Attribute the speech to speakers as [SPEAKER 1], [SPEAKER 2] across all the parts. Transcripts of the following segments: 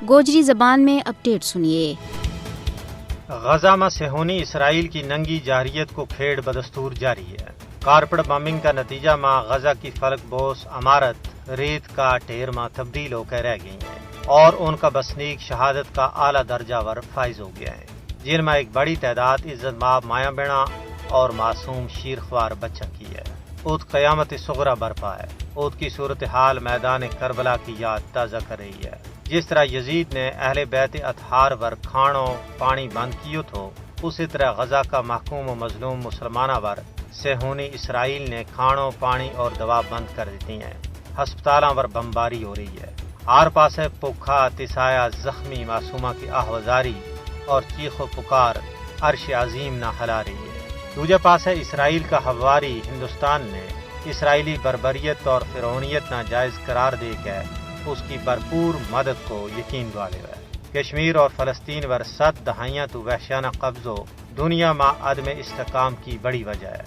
[SPEAKER 1] گوجری زبان میں اپڈیٹ سنیے۔
[SPEAKER 2] غزہ میں صہیونی اسرائیل کی ننگی جارحیت کو کھیڑ بدستور جاری ہے۔ کارپٹ بمبنگ کا نتیجہ میں غزہ کی فلک بوس عمارت ریت کا ڈھیر میں تبدیل ہو کر رہ گئی ہیں اور ان کا بسنیک شہادت کا اعلیٰ درجہ ور فائز ہو گیا ہے، جن میں ایک بڑی تعداد عزت مآب مایاں بیڑا اور معصوم شیرخوار بچہ کی ہے۔ اود قیامت صغری برپا ہے۔ اود کی صورتحال میدان کربلا کی یاد تازہ کر رہی ہے۔ جس طرح یزید نے اہل بیت اطہار ور کھانوں پانی بند کیو تھو، اسی طرح غزہ کا محکوم و مظلوم مسلمانہ ور صہیونی اسرائیل نے کھانوں پانی اور دوا بند کر دیتی ہیں۔ ہسپتالاں ور بمباری ہو رہی ہے۔ ہر پاسے پوکھا تسایا زخمی معصومہ کی آہوازاری اور چیخ و پکار عرش عظیم نہ ہلا رہی ہے۔ دوجے پاسے اسرائیل کا ہواری ہندوستان نے اسرائیلی بربریت اور فرعونیت ناجائز قرار دے کے اس کی بھرپور مدد کو یقین دلائے ہے۔ کشمیر اور فلسطین ور 7 دہائیاں تو وحشیانہ قبضوں دنیا میں عدم استحکام کی بڑی وجہ ہے۔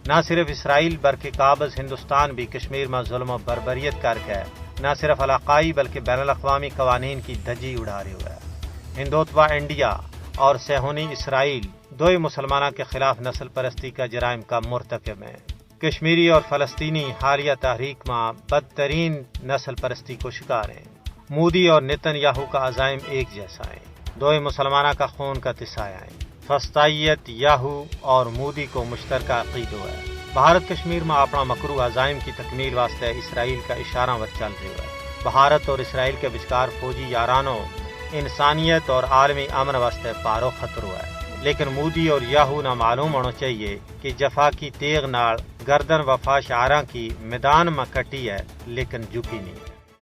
[SPEAKER 2] نہ صرف اسرائیل بلکہ قابض ہندوستان بھی کشمیر میں ظلم و بربریت کر کے نہ صرف علاقائی بلکہ بین الاقوامی قوانین کی دھجی اڑا رہے ہوئے ہے۔ ہندوتوا انڈیا اور صہیونی اسرائیل دوئی مسلمانوں کے خلاف نسل پرستی کا جرائم کا مرتکب ہیں۔ کشمیری اور فلسطینی حالیہ تحریک میں بدترین نسل پرستی کو شکار ہیں۔ مودی اور نتن یاہو کا عزائم ایک جیسا ہے، دوئی مسلمانوں کا خون کا تسایا ہے۔ فسطائیت یاہو اور مودی کو مشترکہ عقیدہ ہے۔ بھارت کشمیر میں اپنا مکروہ عزائم کی تکمیل واسطے اسرائیل کا اشارہ ور چل رہا ہے۔ بھارت اور اسرائیل کے بچکار فوجی یارانوں انسانیت اور عالمی امن واسطے پارو خطرہ ہے، لیکن مودی اور یاہو نہ معلوم ہونا چاہیے کہ جفا کی تیغ نال گردن وفا شعراں کی میدان میں کٹی ہے لیکن جھکی نہیں۔